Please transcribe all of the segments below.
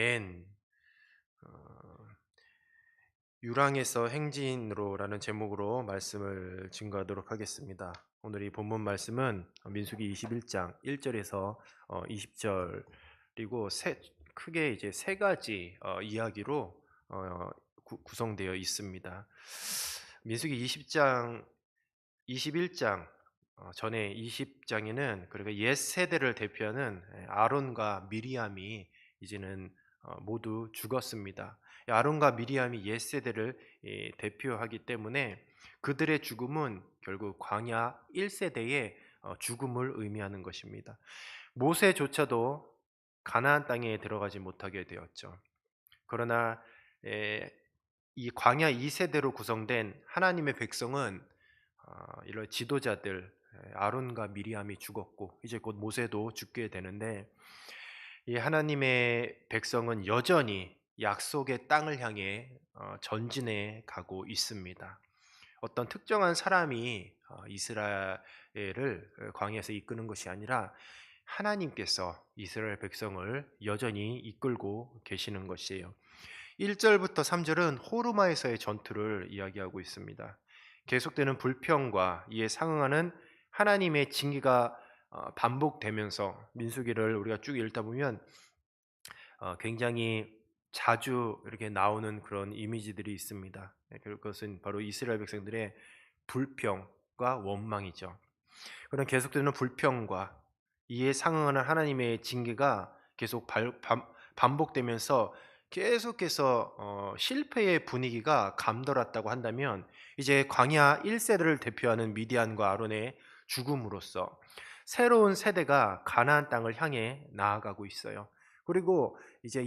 N 어, 유랑에서 행진으로라는 제목으로 말씀을 증거하도록 하겠습니다. 오늘 이 본문 말씀은 민수기 21장 1절에서 20절이고 크게 이제 세 가지 이야기로 구성되어 있습니다. 민수기 20장 21장 전에 20장에는 그러니까 옛 세대를 대표하는 아론과 미리암이 이제는 모두 죽었습니다. 아론과 미리암이 옛 세대를 대표하기 때문에 그들의 죽음은 결국 광야 1세대의 죽음을 의미하는 것입니다. 모세조차도 가나안 땅에 들어가지 못하게 되었죠. 그러나 이 광야 2세대로 구성된 하나님의 백성은 이런 지도자들 아론과 미리암이 죽었고 이제 곧 모세도 죽게 되는데 이 하나님의 백성은 여전히 약속의 땅을 향해 전진해 가고 있습니다. 어떤 특정한 사람이 이스라엘을 광야에서 이끄는 것이 아니라 하나님께서 이스라엘 백성을 여전히 이끌고 계시는 것이에요. 1절부터 3절은 호르마에서의 전투를 이야기하고 있습니다. 계속되는 불평과 이에 상응하는 하나님의 징계가 반복되면서 민수기를 우리가 쭉 읽다 보면 굉장히 자주 이렇게 나오는 그런 이미지들이 있습니다. 그것은 바로 이스라엘 백성들의 불평과 원망이죠. 그런 계속되는 불평과 이에 상응하는 하나님의 징계가 계속 반복되면서 계속해서 실패의 분위기가 감돌았다고 한다면 이제 광야 1세대를 대표하는 미디안과 아론의 죽음으로써 새로운 세대가 가나안 땅을 향해 나아가고 있어요. 그리고 이제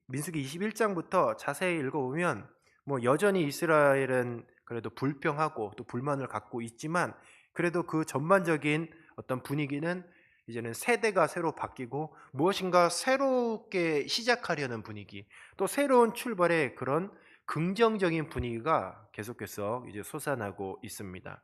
민수기 21장부터 자세히 읽어보면 뭐 여전히 이스라엘은 그래도 불평하고 또 불만을 갖고 있지만 그래도 그 전반적인 어떤 분위기는 이제는 세대가 새로 바뀌고 무엇인가 새롭게 시작하려는 분위기, 또 새로운 출발의 그런 긍정적인 분위기가 계속해서 이제 솟아나고 있습니다.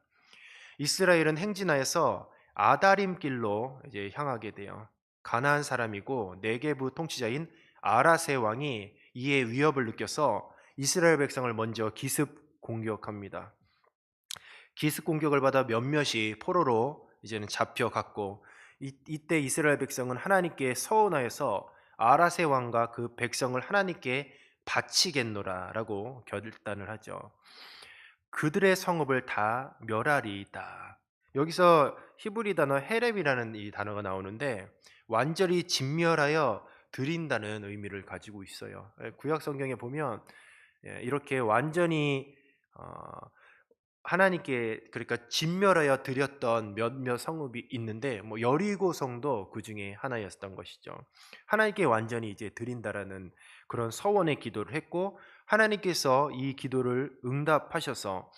이스라엘은 행진하여서 아다림 길로 이제 향하게 돼요. 가나안 사람이고 네게부 통치자인 아라세 왕이 이에 위협을 느껴서 이스라엘 백성을 먼저 기습 공격합니다. 기습 공격을 받아 몇몇이 포로로 이제는 잡혀갔고 이때 이스라엘 백성은 하나님께 서원하여서 아라세 왕과 그 백성을 하나님께 바치겠노라라고 결단을 하죠. 그들의 성읍을 다 멸하리이다. 여기서 히브리 단어 헤렙이라는 이 단어가 나오는데 완전히 진멸하여 드린다는 의미를 가지고 있어요. 구약 성경에 보면 이렇게 완전히 하나님께 그러니까 진멸하여 드렸던 몇몇 성읍이 있는데 뭐 여리고 성도 그 중에 하나였던 것이죠. 하나님께 완전히 이제 드린다라는 그런 서원의 기도를 했고 하나님께서 이 기도를 응답하셔서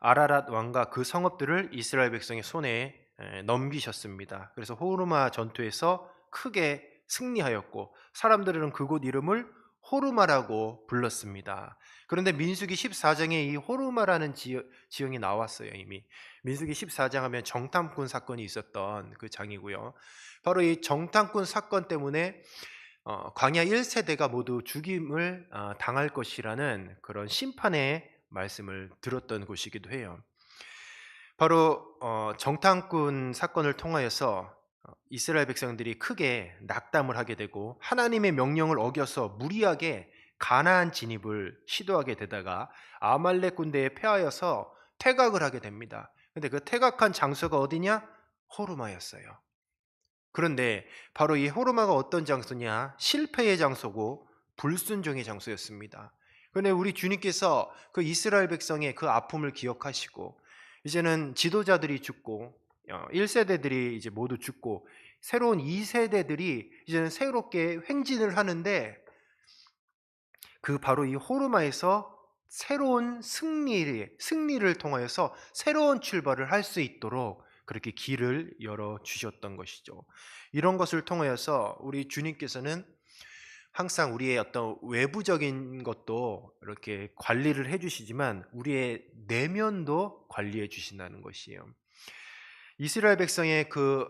아라랏 왕과 그 성읍들을 이스라엘 백성의 손에 넘기셨습니다. 그래서 호르마 전투에서 크게 승리하였고 사람들은 그곳 이름을 호르마라고 불렀습니다. 그런데 민수기 14장에 이 호르마라는 지형이 나왔어요. 이미 민수기 14장 하면 정탐꾼 사건이 있었던 그 장이고요. 바로 이 정탐꾼 사건 때문에 광야 1세대가 모두 죽임을 당할 것이라는 그런 심판의 말씀을 들었던 곳이기도 해요. 바로 정탐꾼 사건을 통하여서 이스라엘 백성들이 크게 낙담을 하게 되고 하나님의 명령을 어겨서 무리하게 가나안 진입을 시도하게 되다가 아말렉 군대에 패하여서 퇴각을 하게 됩니다. 근데 그 퇴각한 장소가 어디냐? 호르마였어요. 그런데 바로 이 호르마가 어떤 장소냐? 실패의 장소고 불순종의 장소였습니다. 그런데 우리 주님께서 그 이스라엘 백성의 그 아픔을 기억하시고 이제는 지도자들이 죽고 1세대들이 이제 모두 죽고 새로운 2세대들이 이제는 새롭게 횡진을 하는데 그 바로 이 호르마에서 새로운 승리를 통하여서 새로운 출발을 할 수 있도록 그렇게 길을 열어 주셨던 것이죠. 이런 것을 통하여서 우리 주님께서는 항상 우리의 어떤 외부적인 것도 이렇게 관리를 해 주시지만 우리의 내면도 관리해 주신다는 것이에요. 이스라엘 백성의 그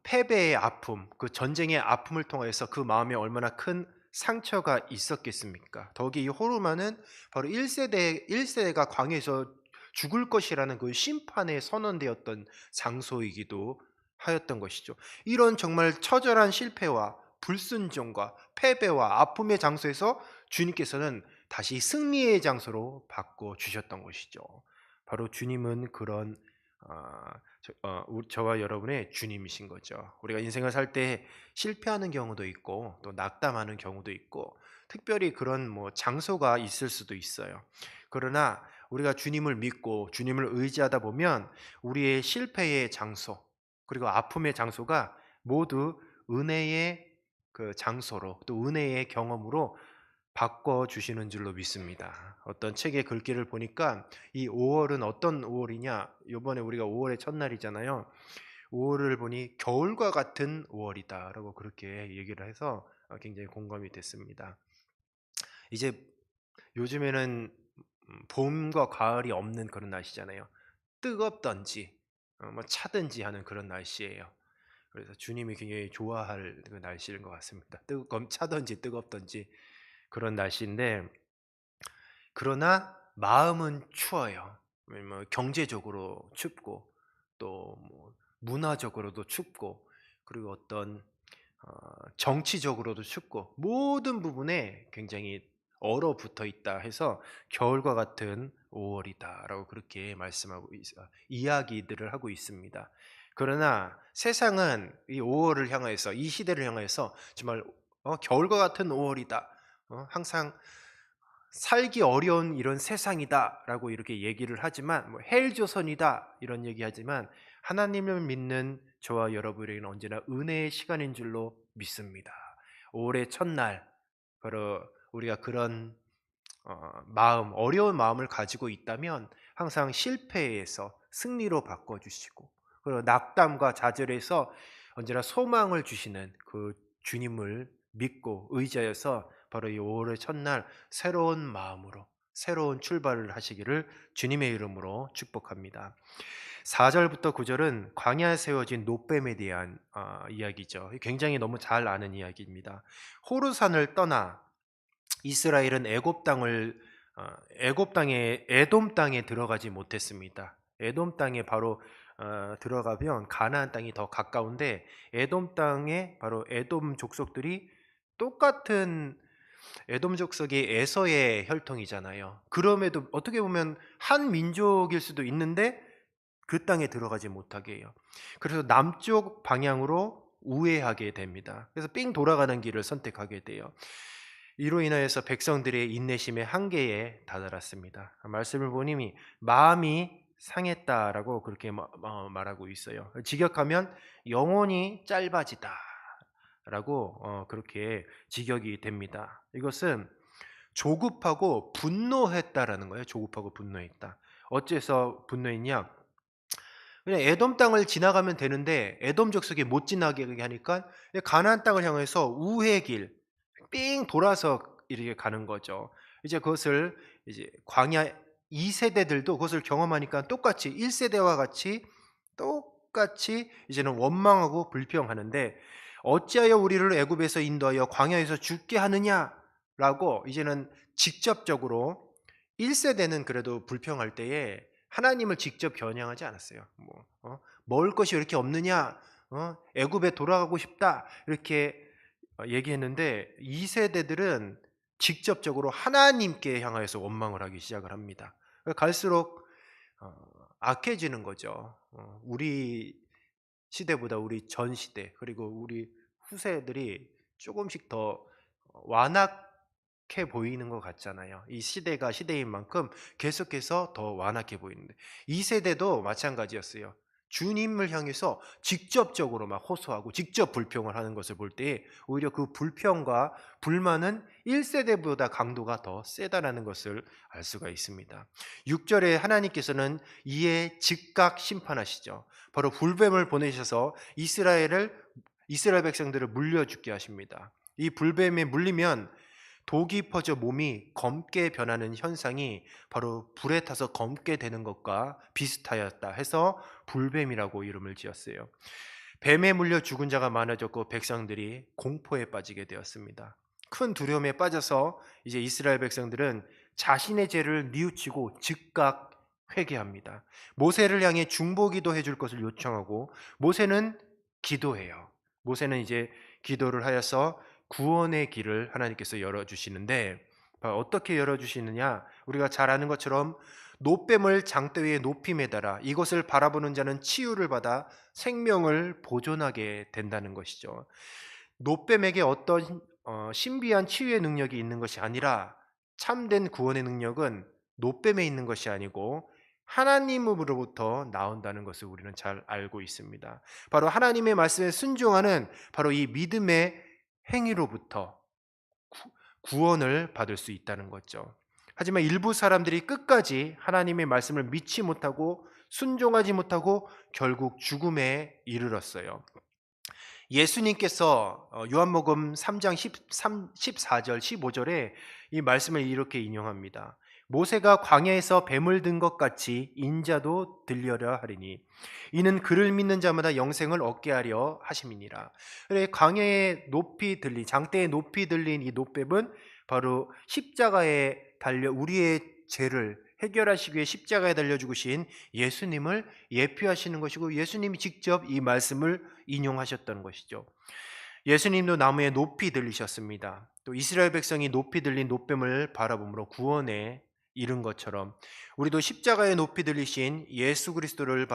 패배의 아픔, 그 전쟁의 아픔을 통해서 그 마음에 얼마나 큰 상처가 있었겠습니까? 더욱이 이 호르마는 바로 1세대가 광야에서 죽을 것이라는 그 심판에 선언되었던 장소이기도 하였던 것이죠. 이런 정말 처절한 실패와 불순종과 패배와 아픔의 장소에서 주님께서는 다시 승리의 장소로 바꿔 주셨던 것이죠. 바로 주님은 그런 저와 여러분의 주님이신 거죠. 우리가 인생을 살 때 실패하는 경우도 있고 또 낙담하는 경우도 있고 특별히 그런 뭐 장소가 있을 수도 있어요. 그러나 우리가 주님을 믿고 주님을 의지하다 보면 우리의 실패의 장소 그리고 아픔의 장소가 모두 은혜의 그 장소로 또 은혜의 경험으로 바꿔 주시는 줄로 믿습니다. 어떤 책의 글귀를 보니까 이 5월은 어떤 5월이냐? 이번에 우리가 5월의 첫날이잖아요. 5월을 보니 겨울과 같은 5월이다라고 그렇게 얘기를 해서 굉장히 공감이 됐습니다. 이제 요즘에는 봄과 가을이 없는 그런 날씨잖아요. 뜨겁던지 뭐 차든지 하는 그런 날씨예요. 그래서 주님이 굉장히 좋아할 그 날씨인 것 같습니다. 차든지 뜨겁던지 그런 날씨인데 그러나 마음은 추워요. 뭐 경제적으로 춥고 또 뭐 문화적으로도 춥고 그리고 어떤 정치적으로도 춥고 모든 부분에 굉장히 얼어붙어 있다 해서 겨울과 같은 5월이다라고 그렇게 이야기들을 하고 있습니다. 그러나 세상은 이 5월을 향해서 이 시대를 향해서 정말 겨울과 같은 5월이다. 항상 살기 어려운 이런 세상이다라고 이렇게 얘기를 하지만 뭐 헬조선이다 이런 얘기하지만 하나님을 믿는 저와 여러분에게는 언제나 은혜의 시간인 줄로 믿습니다. 올해 첫날 바로 우리가 그런 어려운 마음을 가지고 있다면 항상 실패에서 승리로 바꿔주시고 그리고 낙담과 좌절에서 언제나 소망을 주시는 그 주님을 믿고 의지하여서 바로 이 5월의 첫날 새로운 마음으로 새로운 출발을 하시기를 주님의 이름으로 축복합니다. 4절부터 9절은 광야에 세워진 노뱀에 대한 이야기죠. 굉장히 너무 잘 아는 이야기입니다. 호르산을 떠나 이스라엘은 애굽 땅에 에돔 땅에 들어가지 못했습니다. 에돔 땅에 바로 들어가면 가나안 땅이 더 가까운데 에돔 땅에 바로 에돔 족속들이 똑같은 에돔 족속이 에서의 혈통이잖아요. 그럼에도 어떻게 보면 한 민족일 수도 있는데 그 땅에 들어가지 못하게 해요. 그래서 남쪽 방향으로 우회하게 됩니다. 그래서 삥 돌아가는 길을 선택하게 돼요. 이로 인하여서 백성들의 인내심의 한계에 다다랐습니다. 말씀을 보니 마음이 상했다라고 그렇게 말하고 있어요. 직역하면 영혼이 짧아지다라고 그렇게 직역이 됩니다. 이것은 조급하고 분노했다라는 거예요. 조급하고 분노했다. 어째서 분노했냐? 그냥 에돔 땅을 지나가면 되는데 에돔 족속이 못 지나게 하니까 가나안 땅을 향해서 우회길 삥 돌아서 이렇게 가는 거죠. 이제 그것을 이제 광야 2세대들도 그것을 경험하니까 똑같이 1세대와 같이 똑같이 이제는 원망하고 불평하는데 어찌하여 우리를 애굽에서 인도하여 광야에서 죽게 하느냐라고 이제는 직접적으로 1세대는 그래도 불평할 때에 하나님을 직접 겨냥하지 않았어요. 먹을 것이 왜 이렇게 없느냐? 애굽에 돌아가고 싶다. 이렇게 얘기했는데 2세대들은 직접적으로 하나님께 향하여서 원망을 하기 시작을 합니다. 갈수록 악해지는 거죠. 우리 시대보다 우리 전 시대 그리고 우리 후세들이 조금씩 더 완악해 보이는 것 같잖아요. 이 시대가 시대인 만큼 계속해서 더 완악해 보이는데 2세대도 마찬가지였어요. 주님을 향해서 직접적으로 막 호소하고 직접 불평을 하는 것을 볼 때 오히려 그 불평과 불만은 1세대보다 강도가 더 세다라는 것을 알 수가 있습니다. 6절에 하나님께서는 이에 즉각 심판하시죠. 바로 불뱀을 보내셔서 이스라엘 백성들을 물려 죽게 하십니다. 이 불뱀에 물리면 독이 퍼져 몸이 검게 변하는 현상이 바로 불에 타서 검게 되는 것과 비슷하였다 해서 불뱀이라고 이름을 지었어요. 뱀에 물려 죽은 자가 많아졌고 백성들이 공포에 빠지게 되었습니다. 큰 두려움에 빠져서 이제 이스라엘 백성들은 자신의 죄를 뉘우치고 즉각 회개합니다. 모세를 향해 중보기도 해줄 것을 요청하고 모세는 기도해요. 모세는 이제 기도를 하여서 구원의 길을 하나님께서 열어주시는데 어떻게 열어주시느냐? 우리가 잘 아는 것처럼 노뱀을 장대 위에 높이 매달아 이것을 바라보는 자는 치유를 받아 생명을 보존하게 된다는 것이죠. 노뱀에게 어떤 신비한 치유의 능력이 있는 것이 아니라 참된 구원의 능력은 노뱀에 있는 것이 아니고 하나님으로부터 나온다는 것을 우리는 잘 알고 있습니다. 바로 하나님의 말씀에 순종하는 바로 이 믿음의 행위로부터 구원을 받을 수 있다는 거죠. 하지만 일부 사람들이 끝까지 하나님의 말씀을 믿지 못하고 순종하지 못하고 결국 죽음에 이르렀어요. 예수님께서 요한복음 3장 14절 15절에 이 말씀을 이렇게 인용합니다. 모세가 광야에서 뱀을 든 것 같이 인자도 들려라 하리니 이는 그를 믿는 자마다 영생을 얻게 하려 하심이니라. 그래, 광야에 높이 들린 장대에 높이 들린 이 노뱀은 바로 십자가에 달려 우리의 죄를 해결하시기 위해 십자가에 달려 죽으신 예수님을 예표하시는 것이고 예수님이 직접 이 말씀을 인용하셨던 것이죠. 예수님도 나무에 높이 들리셨습니다. 또 이스라엘 백성이 높이 들린 노뱀을 바라보므로 구원에 이른 것처럼 우리도 십자가에 높이 들리신 예수 그리스도를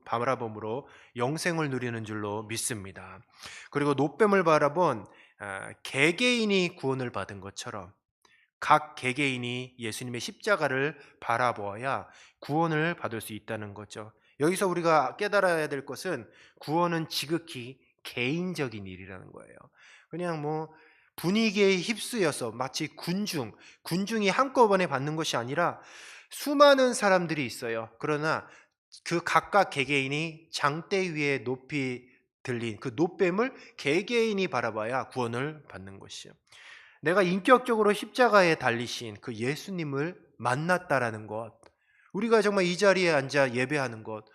바라봄으로 영생을 누리는 줄로 믿습니다. 그리고 노뱀을 바라본 개개인이 구원을 받은 것처럼 각 개개인이 예수님의 십자가를 바라보아야 구원을 받을 수 있다는 거죠. 여기서 우리가 깨달아야 될 것은 구원은 지극히 개인적인 일이라는 거예요. 그냥 뭐 분위기에 휩쓰여서 마치 군중이 한꺼번에 받는 것이 아니라 수많은 사람들이 있어요. 그러나 그 각각 개개인이 장대 위에 높이 들린 그 노뱀을 개개인이 바라봐야 구원을 받는 것이요. 내가 인격적으로 십자가에 달리신 그 예수님을 만났다라는 것, 우리가 정말 이 자리에 앉아 예배하는 것,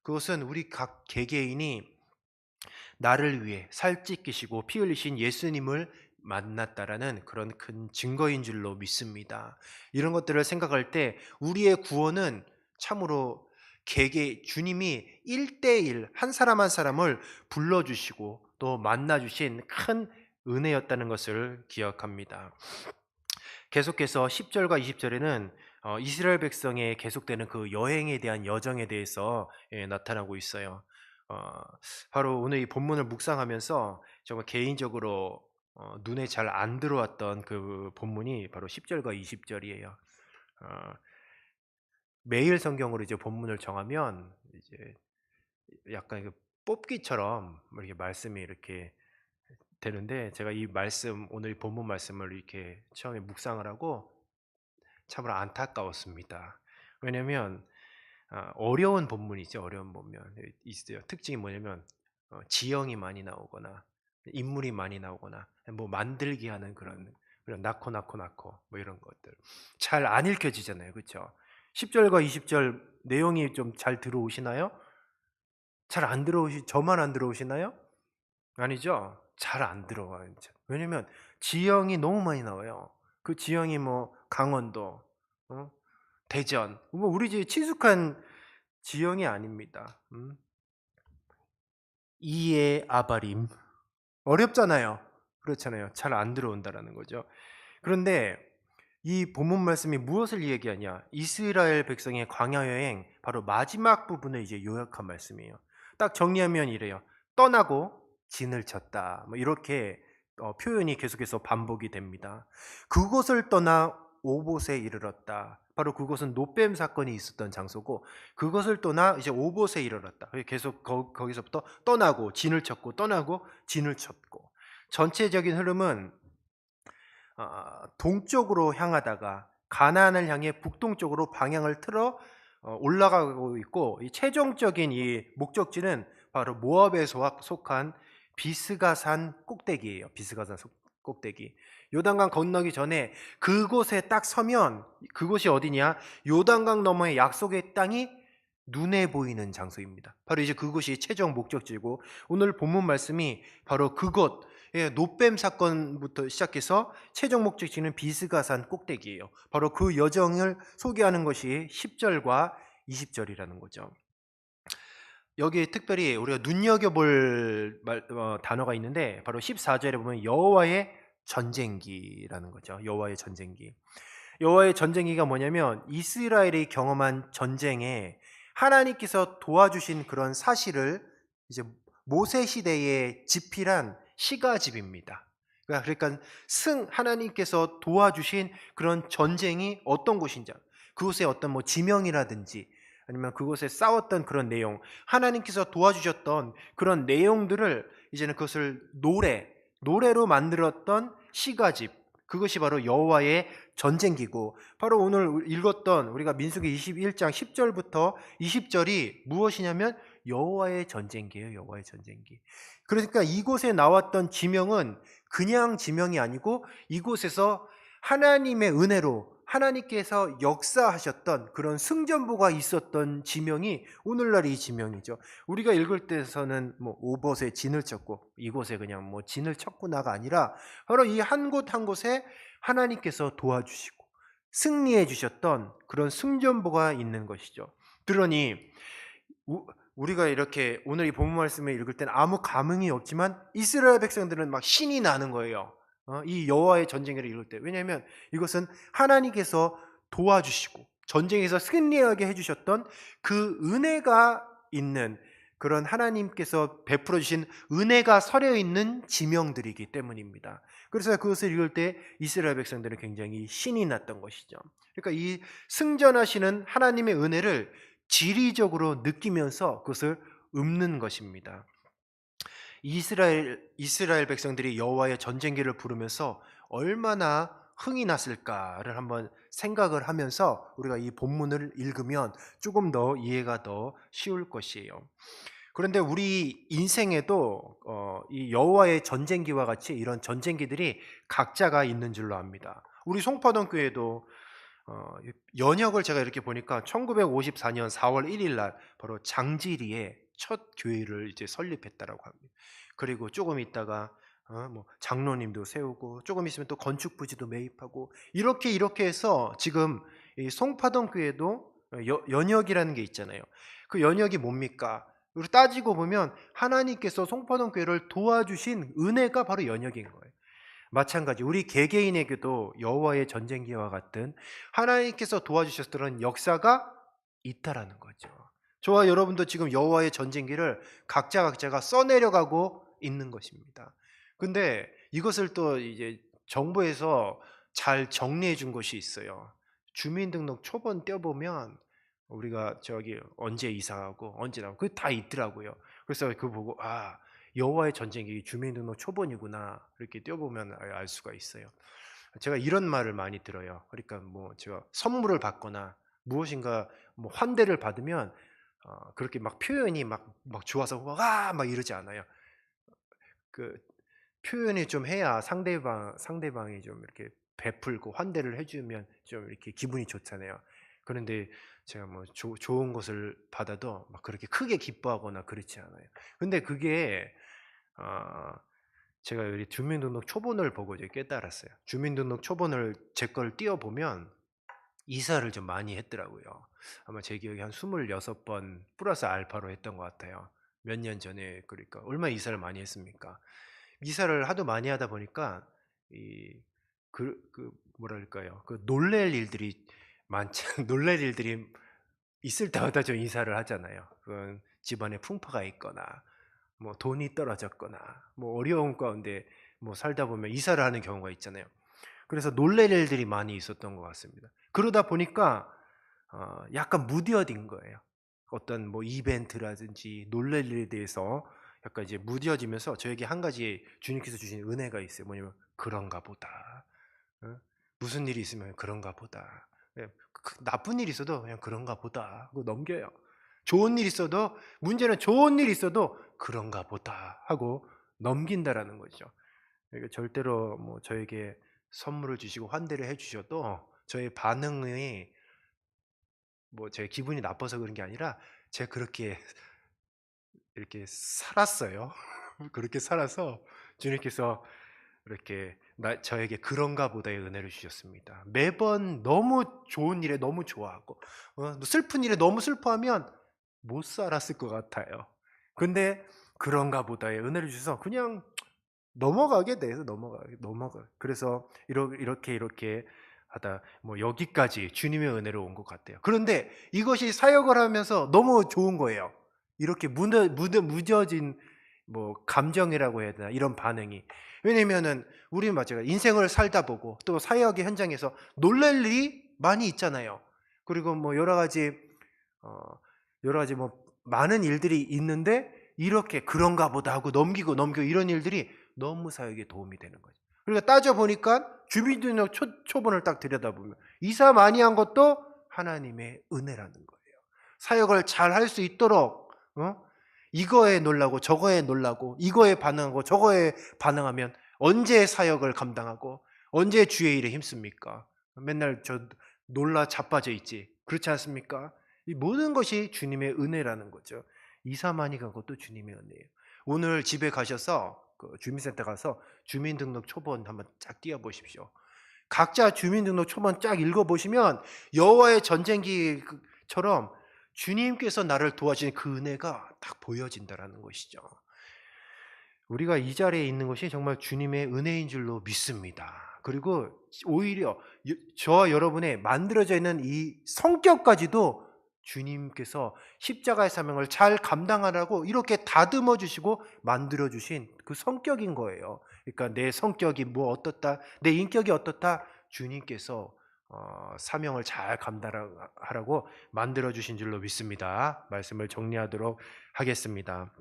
그것은 우리 각 개개인이 나를 위해 살 찢기시고 피 흘리신 예수님을 만났다라는 그런 큰 증거인 줄로 믿습니다. 이런 것들을 생각할 때 우리의 구원은 참으로 주님이 1대1 한 사람 한 사람을 불러주시고 또 만나주신 큰 은혜였다는 것을 기억합니다. 계속해서 10절과 20절에는 이스라엘 백성의 계속되는 그 여행에 대한 여정에 대해서 나타나고 있어요. 바로 오늘 이 본문을 묵상하면서 정말 개인적으로 눈에 잘 안 들어왔던 그 본문이 바로 10절과 20절이에요. 매일 성경으로 이제 본문을 정하면 이제 약간 뽑기처럼 이렇게 말씀이 이렇게 되는데 제가 이 말씀 오늘 본문 말씀을 이렇게 처음에 묵상을 하고 참으로 안타까웠습니다. 왜냐하면 어려운 본문이죠. 어려운 본문 있어요. 특징이 뭐냐면 지형이 많이 나오거나 인물이 많이 나오거나 뭐 만들기 하는 그런 낳고 뭐 이런 것들 잘 안 읽혀지잖아요. 그렇죠? 10절과 20절 내용이 좀 잘 들어오시나요? 잘 안 저만 안 들어오시나요? 아니죠. 잘 안 들어와요. 왜냐면 지형이 너무 많이 나와요. 그 지형이 뭐 강원도, 대전, 뭐 우리 집에 친숙한 지형이 아닙니다. 이에 아바림 어렵잖아요. 그렇잖아요. 잘 안 들어온다라는 거죠. 그런데 이 본문 말씀이 무엇을 얘기하냐? 이스라엘 백성의 광야 여행 바로 마지막 부분을 이제 요약한 말씀이에요. 딱 정리하면 이래요. 떠나고 진을 쳤다. 뭐 이렇게 표현이 계속해서 반복이 됩니다. 그곳을 떠나 오봇에 이르렀다. 바로 그곳은 노뱀 사건이 있었던 장소고 그것을 떠나 이제 오봇에 이르렀다. 계속 거기서부터 떠나고 진을 쳤고 떠나고 진을 쳤고 전체적인 흐름은 동쪽으로 향하다가 가나안을 향해 북동쪽으로 방향을 틀어 올라가고 있고 이 최종적인 이 목적지는 바로 모압에 속한 비스가산 꼭대기예요. 비스가산 꼭대기. 요단강 건너기 전에 그곳에 딱 서면 그곳이 어디냐? 요단강 너머의 약속의 땅이 눈에 보이는 장소입니다. 바로 이제 그곳이 최종 목적지고 오늘 본문 말씀이 바로 그곳 예, 노뱀 사건부터 시작해서 최종 목적지는 비스가산 꼭대기예요. 바로 그 여정을 소개하는 것이 10절과 20절이라는 거죠. 여기에 특별히 우리가 눈여겨볼 단어가 있는데 바로 14절에 보면 여호와의 전쟁기라는 거죠. 여호와의 전쟁기. 여호와의 전쟁기가 뭐냐면 이스라엘이 경험한 전쟁에 하나님께서 도와주신 그런 사실을 이제 모세 시대에 집필한 시가집입니다. 그러니까 하나님께서 도와주신 그런 전쟁이 어떤 곳인지, 그곳에 어떤 뭐 지명이라든지 아니면 그곳에 싸웠던 그런 내용, 하나님께서 도와주셨던 그런 내용들을 이제는 그것을 노래로 만들었던 시가집, 그것이 바로 여호와의 전쟁기고, 바로 오늘 읽었던 우리가 민수기 21장 10절부터 20절이 무엇이냐면 여호와의 전쟁기예요. 여호와의 전쟁기. 그러니까 이곳에 나왔던 지명은 그냥 지명이 아니고 이곳에서 하나님의 은혜로 하나님께서 역사하셨던 그런 승전보가 있었던 지명이 오늘날 이 지명이죠. 우리가 읽을 때서는 뭐 오봇에 진을 쳤고 이곳에 그냥 뭐 진을 쳤구나가 아니라 바로 이 한 곳 한 곳에 하나님께서 도와주시고 승리해 주셨던 그런 승전보가 있는 것이죠. 그러니 우리가 이렇게 오늘 이 본문 말씀을 읽을 때는 아무 감흥이 없지만 이스라엘 백성들은 막 신이 나는 거예요. 이 여호와의 전쟁을 읽을 때. 왜냐하면 이것은 하나님께서 도와주시고 전쟁에서 승리하게 해주셨던 그 은혜가 있는, 그런 하나님께서 베풀어 주신 은혜가 서려 있는 지명들이기 때문입니다. 그래서 그것을 읽을 때 이스라엘 백성들은 굉장히 신이 났던 것이죠. 그러니까 이 승전하시는 하나님의 은혜를 지리적으로 느끼면서 그것을 읊는 것입니다. 이스라엘 백성들이 여호와의 전쟁기를 부르면서 얼마나 흥이 났을까를 한번 생각을 하면서 우리가 이 본문을 읽으면 조금 더 이해가 더 쉬울 것이에요. 그런데 우리 인생에도 이 여호와의 전쟁기와 같이 이런 전쟁기들이 각자가 있는 줄로 압니다. 우리 송파동 교회도 연역을 제가 이렇게 보니까 1954년 4월 1일 날 바로 장지리에 첫 교회를 이제 설립했다라고 합니다. 그리고 조금 있다가 뭐 장로님도 세우고 조금 있으면 또 건축 부지도 매입하고 이렇게 해서 지금 이 송파동 교회도 연역이라는 게 있잖아요. 그 연역이 뭡니까? 우리 따지고 보면 하나님께서 송파동 교회를 도와주신 은혜가 바로 연역인 거예요. 마찬가지 우리 개개인에게도 여호와의 전쟁기와 같은 하나님께서 도와주셨던 역사가 있다라는 거죠. 저와 여러분도 지금 여호와의 전쟁기를 각자가 써내려가고 있는 것입니다. 근데 이것을 또 이제 정부에서 잘 정리해 준 것이 있어요. 주민등록 초본 떼어보면 우리가 저기 언제 이사하고 언제 나오고 그게 다 있더라고요. 그래서 그거 보고 여호와의 전쟁이 주민등록 초본이구나 이렇게 떼어보면 알 수가 있어요. 제가 이런 말을 많이 들어요. 그러니까 뭐 제가 선물을 받거나 무엇인가 뭐 환대를 받으면 그렇게 막 표현이 막 좋아서 막 이러지 않아요. 그 표현이 좀 해야 상대방이 좀 이렇게 베풀고 환대를 해주면 좀 이렇게 기분이 좋잖아요. 그런데 제가 뭐 좋은 것을 받아도 막 그렇게 크게 기뻐하거나 그렇지 않아요. 근데 그게 어, 제가 여기 주민등록 초본을 보고 이제 깨달았어요. 주민등록 초본을 제 걸 띄워보면 이사를 좀 많이 했더라고요. 아마 제 기억에 한 26번 플러스 알파로 했던 것 같아요. 몇 년 전에. 그러니까 얼마나 이사를 많이 했습니까? 이사를 하도 많이 하다 보니까 이 뭐랄까요? 그 놀랄 일들이 많지 놀랄 일들이 있을 때마다 좀 이사를 하잖아요. 그건 집안에 풍파가 있거나 뭐 돈이 떨어졌거나 뭐 어려운 가운데 뭐 살다 보면 이사를 하는 경우가 있잖아요. 그래서 놀랄 일들이 많이 있었던 것 같습니다. 그러다 보니까 약간 무뎌진 거예요. 어떤 뭐 이벤트라든지 놀랄 일에 대해서 약간 이제 무뎌지면서 저에게 한 가지 주님께서 주신 은혜가 있어요. 뭐냐면 그런가 보다. 어? 무슨 일이 있으면 그런가 보다. 예, 나쁜 일이 있어도 그냥 그런가 보다 하고 넘겨요. 좋은 일 있어도 문제는 좋은 일 있어도 그런가 보다 하고 넘긴다라는 거죠. 그러니까 절대로 뭐 저에게 선물을 주시고 환대를 해 주셔도 저의 반응이 뭐 제 기분이 나빠서 그런 게 아니라 제가 그렇게 이렇게 살았어요. 그렇게 살아서 주님께서 이렇게 저에게 그런가 보다의 은혜를 주셨습니다. 매번 너무 좋은 일에 너무 좋아하고 슬픈 일에 너무 슬퍼하면 못 살았을 것 같아요. 근데 그런가 보다의 은혜를 주셔서 그냥 넘어가게 돼서 넘어가. 그래서 이렇게 하다 뭐 여기까지 주님의 은혜로 온 것 같아요. 그런데 이것이 사역을 하면서 너무 좋은 거예요. 이렇게 무뎌진 뭐 감정이라고 해야 되나 이런 반응이. 왜냐면은 우리는 마찬가지 인생을 살다 보고 또 사역의 현장에서 놀랄 일이 많이 있잖아요. 그리고 뭐 어 여러 가지 뭐 많은 일들이 있는데 이렇게 그런가 보다 하고 넘기고 이런 일들이 너무 사역에 도움이 되는 거죠. 그러니까 따져 보니까 주민등록 초본을 딱 들여다보면 이사 많이 한 것도 하나님의 은혜라는 거예요. 사역을 잘 할 수 있도록 이거에 놀라고 저거에 놀라고 이거에 반응하고 저거에 반응하면 언제 사역을 감당하고 언제 주의 일에 힘씁니까? 맨날 저 놀라 자빠져 있지. 그렇지 않습니까? 이 모든 것이 주님의 은혜라는 거죠. 이사 많이 간 것도 주님의 은혜예요. 오늘 집에 가셔서 그 주민센터 가서 주민등록 초본 한번 쫙 띄워 보십시오. 각자 주민등록 초본 쫙 읽어 보시면 여호와의 전쟁기처럼 주님께서 나를 도와주신 그 은혜가 딱 보여진다라는 것이죠. 우리가 이 자리에 있는 것이 정말 주님의 은혜인 줄로 믿습니다. 그리고 오히려 저와 여러분의 만들어져 있는 이 성격까지도 주님께서 십자가의 사명을 잘 감당하라고 이렇게 다듬어 주시고 만들어 주신 그 성격인 거예요. 그러니까 내 성격이 뭐 어떻다, 내 인격이 어떻다, 주님께서 사명을 잘 감당하라고 만들어 주신 줄로 믿습니다. 말씀을 정리하도록 하겠습니다.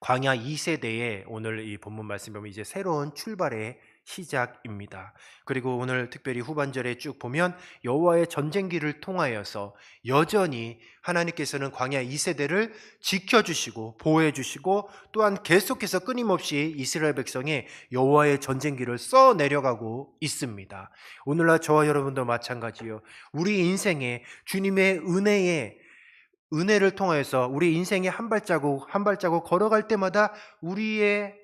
광야 2세대의 오늘 이 본문 말씀 보면 이제 새로운 출발의 시작입니다. 그리고 오늘 특별히 후반절에 쭉 보면 여호와의 전쟁기를 통하여서 여전히 하나님께서는 광야 2세대를 지켜주시고 보호해주시고 또한 계속해서 끊임없이 이스라엘 백성의 여호와의 전쟁기를 써 내려가고 있습니다. 오늘날 저와 여러분도 마찬가지요. 우리 인생에 주님의 은혜를 통해서 우리 인생의 한 발자국 한 발자국 걸어갈 때마다 우리를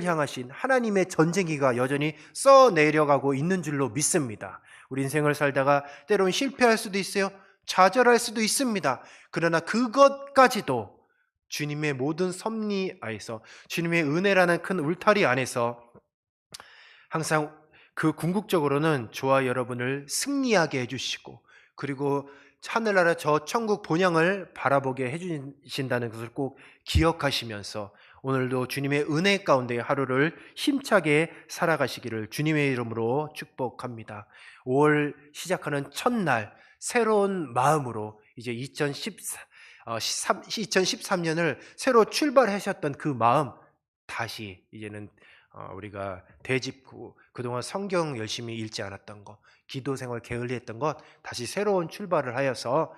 향하신 하나님의 전쟁기가 여전히 써 내려가고 있는 줄로 믿습니다. 우리 인생을 살다가 때로는 실패할 수도 있어요. 좌절할 수도 있습니다. 그러나 그것까지도 주님의 모든 섭리 안에서 주님의 은혜라는 큰 울타리 안에서 항상 그 궁극적으로는 저와 여러분을 승리하게 해주시고 그리고 하늘나라 저 천국 본향을 바라보게 해주신다는 것을 꼭 기억하시면서 오늘도 주님의 은혜 가운데 하루를 힘차게 살아가시기를 주님의 이름으로 축복합니다. 5월 시작하는 첫날 새로운 마음으로 이제 2013년을 새로 출발하셨던 그 마음 다시 이제는 우리가 되짚고 그동안 성경 열심히 읽지 않았던 것, 기도 생활 게을리했던 것 다시 새로운 출발을 하여서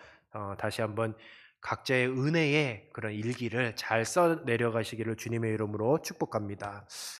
다시 한번 각자의 은혜의 그런 일기를 잘 써 내려가시기를 주님의 이름으로 축복합니다.